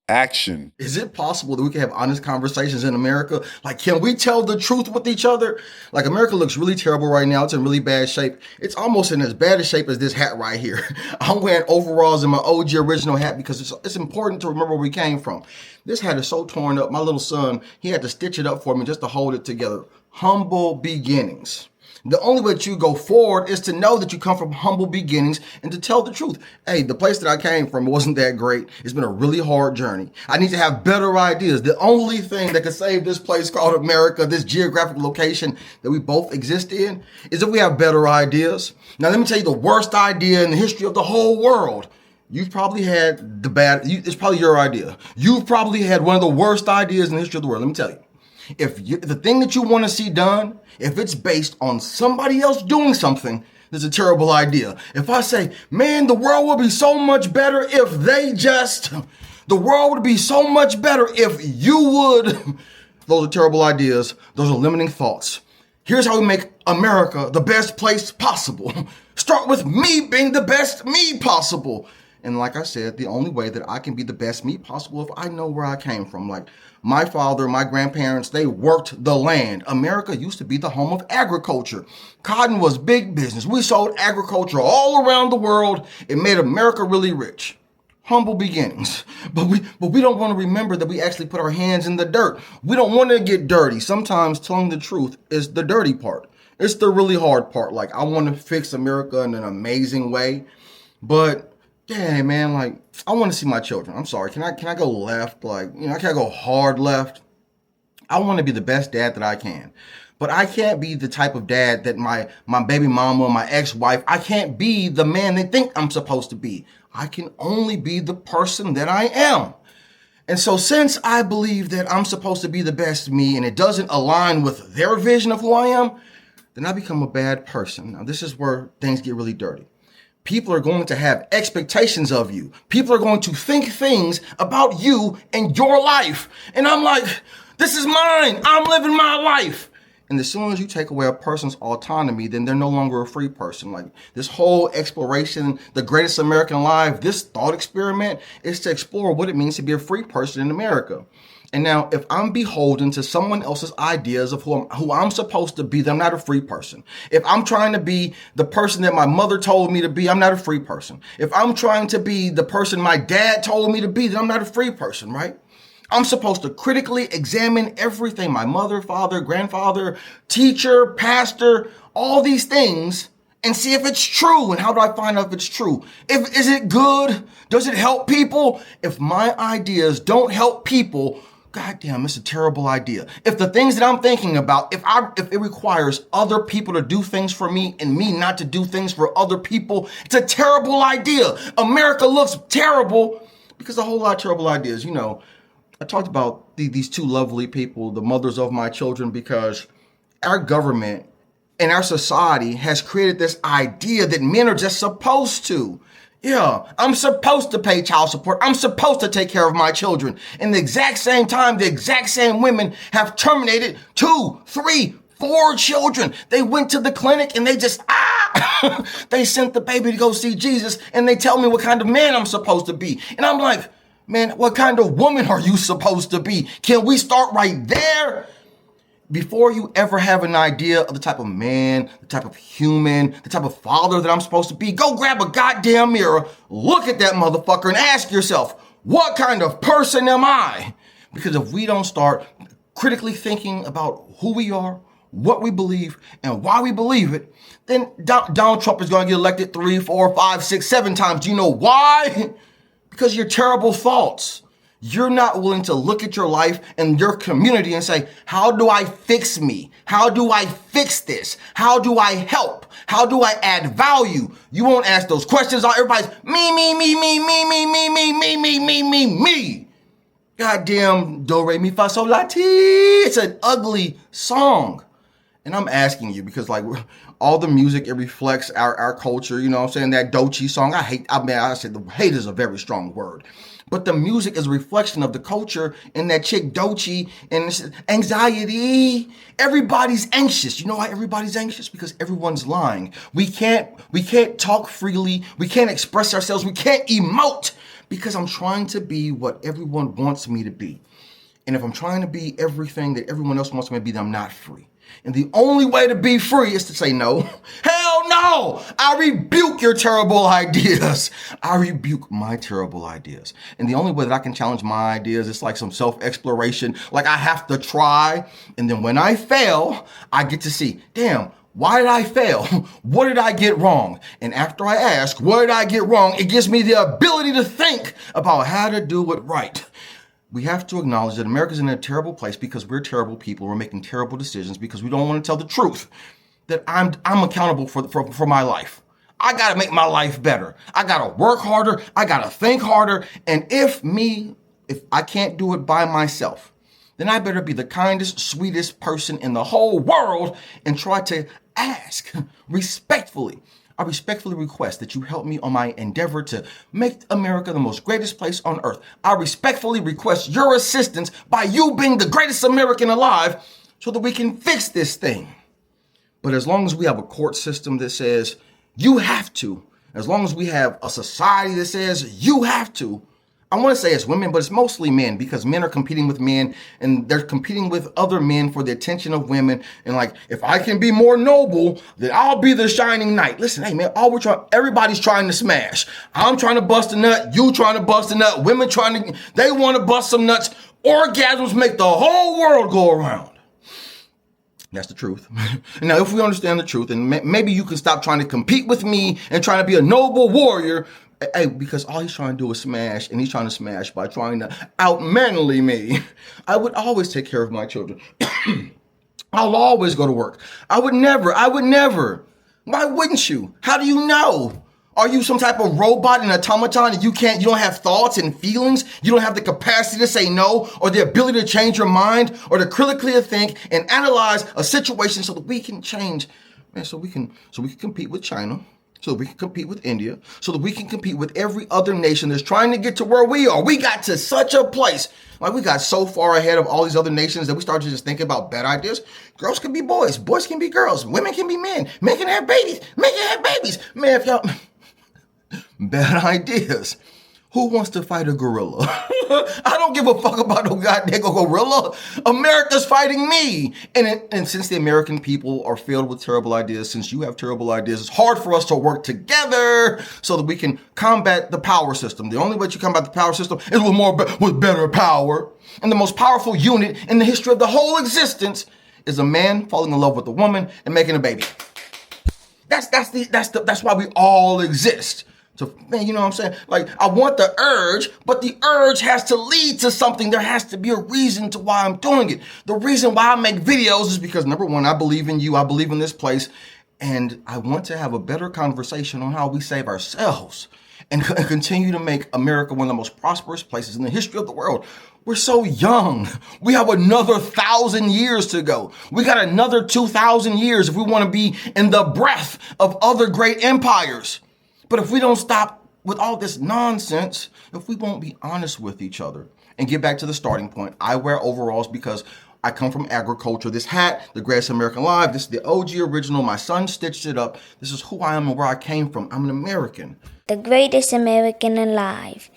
Action. Is it possible that we can have honest conversations in America? Like, can we tell the truth with each other? Like, America looks really terrible right now. It's in really bad shape. It's almost in as bad a shape as this hat right here. I'm wearing overalls and my OG original hat because it's important to remember where we came from. This hat is so torn up. My little son, he had to stitch it up for me just to hold it together. Humble beginnings. The only way that you go forward is to know that you come from humble beginnings and to tell the truth. Hey, the place that I came from wasn't that great. It's been a really hard journey. I need to have better ideas. The only thing that can save this place called America, this geographic location that we both exist in, is if we have better ideas. Now, let me tell you the worst idea in the history of the whole world. You've probably had it's probably your idea. You've probably had one of the worst ideas in the history of the world. Let me tell you. If the thing that you want to see done, if it's based on somebody else doing something, that's a terrible idea. If I say, man, the world would be so much better if the world would be so much better if you would. Those are terrible ideas. Those are limiting thoughts. Here's how we make America the best place possible. Start with me being the best me possible. And like I said, the only way that I can be the best me possible if I know where I came from. Like my father, my grandparents, they worked the land. America used to be the home of agriculture. Cotton was big business. We sold agriculture all around the world. It made America really rich. Humble beginnings. But we don't want to remember that we actually put our hands in the dirt. We don't want to get dirty. Sometimes telling the truth is the dirty part. It's the really hard part. Like, I want to fix America in an amazing way, but dang, man, like, I want to see my children. I'm sorry. Can I go left? Like, I can't go hard left. I want to be the best dad that I can. But I can't be the type of dad that my baby mama, my ex-wife, I can't be the man they think I'm supposed to be. I can only be the person that I am. And so since I believe that I'm supposed to be the best me and it doesn't align with their vision of who I am, then I become a bad person. Now, this is where things get really dirty. People are going to have expectations of you. People are going to think things about you and your life. And I'm like, this is mine. I'm living my life. And as soon as you take away a person's autonomy, then they're no longer a free person. Like this whole exploration, the greatest American life, this thought experiment is to explore what it means to be a free person in America. And now, if I'm beholden to someone else's ideas of who I'm supposed to be, then I'm not a free person. If I'm trying to be the person that my mother told me to be, I'm not a free person. If I'm trying to be the person my dad told me to be, then I'm not a free person, right? I'm supposed to critically examine everything, my mother, father, grandfather, teacher, pastor, all these things, and see if it's true. And how do I find out if it's true? Is it good? Does it help people? If my ideas don't help people, goddamn, it's a terrible idea. If the things that I'm thinking about, if it requires other people to do things for me and me not to do things for other people, it's a terrible idea. America looks terrible because a whole lot of terrible ideas. I talked about these two lovely people, the mothers of my children, because our government and our society has created this idea that men are just supposed to. Yeah, I'm supposed to pay child support. I'm supposed to take care of my children. In the exact same time, the exact same women have terminated 2, 3, 4 children. They went to the clinic and they just, they sent the baby to go see Jesus and they tell me what kind of man I'm supposed to be. And I'm like, man, what kind of woman are you supposed to be? Can we start right there? Before you ever have an idea of the type of man, the type of human, the type of father that I'm supposed to be, go grab a goddamn mirror, look at that motherfucker and ask yourself, what kind of person am I? Because if we don't start critically thinking about who we are, what we believe, and why we believe it, then Donald Trump is going to get elected 3, 4, 5, 6, 7 times. Do you know why? Because your terrible thoughts. You're not willing to look at your life and your community and say, how do I fix me? How do I fix this? How do I help? How do I add value? You won't ask those questions. Everybody's me. Goddamn do, re, mi, fa, sol, la, ti. It's an ugly song. And I'm asking you because all the music, it reflects our culture. You know what I'm saying? That Doechii song. I said the hate is a very strong word. But the music is a reflection of the culture and that chick Doechii and it's anxiety. Everybody's anxious. You know why everybody's anxious? Because everyone's lying. We can't talk freely. We can't express ourselves. We can't emote Because I'm trying to be what everyone wants me to be. And if I'm trying to be everything that everyone else wants me to be, then I'm not free. And the only way to be free is to say no. Hell no! I rebuke your terrible ideas. I rebuke my terrible ideas. And the only way that I can challenge my ideas is like some self-exploration. Like I have to try. And then when I fail, I get to see, damn, why did I fail? What did I get wrong? And after I ask, what did I get wrong? It gives me the ability to think about how to do it right. We have to acknowledge that America's in a terrible place because we're terrible people. We're making terrible decisions because we don't want to tell the truth that I'm accountable for my life. I got to make my life better. I got to work harder. I got to think harder. And if I can't do it by myself, then I better be the kindest, sweetest person in the whole world and try to ask respectfully. I respectfully request that you help me on my endeavor to make America the most greatest place on earth. I respectfully request your assistance by you being the greatest American alive so that we can fix this thing. But as long as we have a court system that says you have to, as long as we have a society that says you have to, I want to say it's women, but it's mostly men because men are competing with men and they're competing with other men for the attention of women. And like, if I can be more noble, then I'll be the shining knight. Listen, hey man, everybody's trying to smash. I'm trying to bust a nut. You trying to bust a nut. Women they want to bust some nuts. Orgasms make the whole world go around. That's the truth. Now, if we understand the truth, and maybe you can stop trying to compete with me and trying to be a noble warrior. Hey, because all he's trying to do is smash, and he's trying to smash by trying to outmanly me. I would always take care of my children. I'll always go to work. I would never. Why wouldn't you? How do you know? Are you some type of robot, an automaton, and you don't have thoughts and feelings? You don't have the capacity to say no, or the ability to change your mind, or to critically think and analyze a situation so that we can change, man, so we can compete with China. So that we can compete with India, so that we can compete with every other nation that's trying to get to where we are. We got to such a place. Like we got so far ahead of all these other nations that we started to just think about bad ideas. Girls can be boys. Boys can be girls. Women can be men. Men can have babies. Men can have babies. Man, if y'all... Bad ideas. Who wants to fight a gorilla? I don't give a fuck about no goddamn gorilla. America's fighting me. And since the American people are filled with terrible ideas, since you have terrible ideas, it's hard for us to work together so that we can combat the power system. The only way to combat the power system is with better power. And the most powerful unit in the history of the whole existence is a man falling in love with a woman and making a baby. That's why we all exist. So, man, you know what I'm saying? Like, I want the urge, but the urge has to lead to something. There has to be a reason to why I'm doing it. The reason why I make videos is because, number one, I believe in you. I believe in this place. And I want to have a better conversation on how we save ourselves and continue to make America one of the most prosperous places in the history of the world. We're so young. We have another 1,000 years to go. We got another 2,000 years if we want to be in the breath of other great empires. But if we don't stop with all this nonsense, if we won't be honest with each other and get back to the starting point, I wear overalls because I come from agriculture. This hat, the greatest American alive, this is the OG original. My son stitched it up. This is who I am and where I came from. I'm an American. The greatest American alive.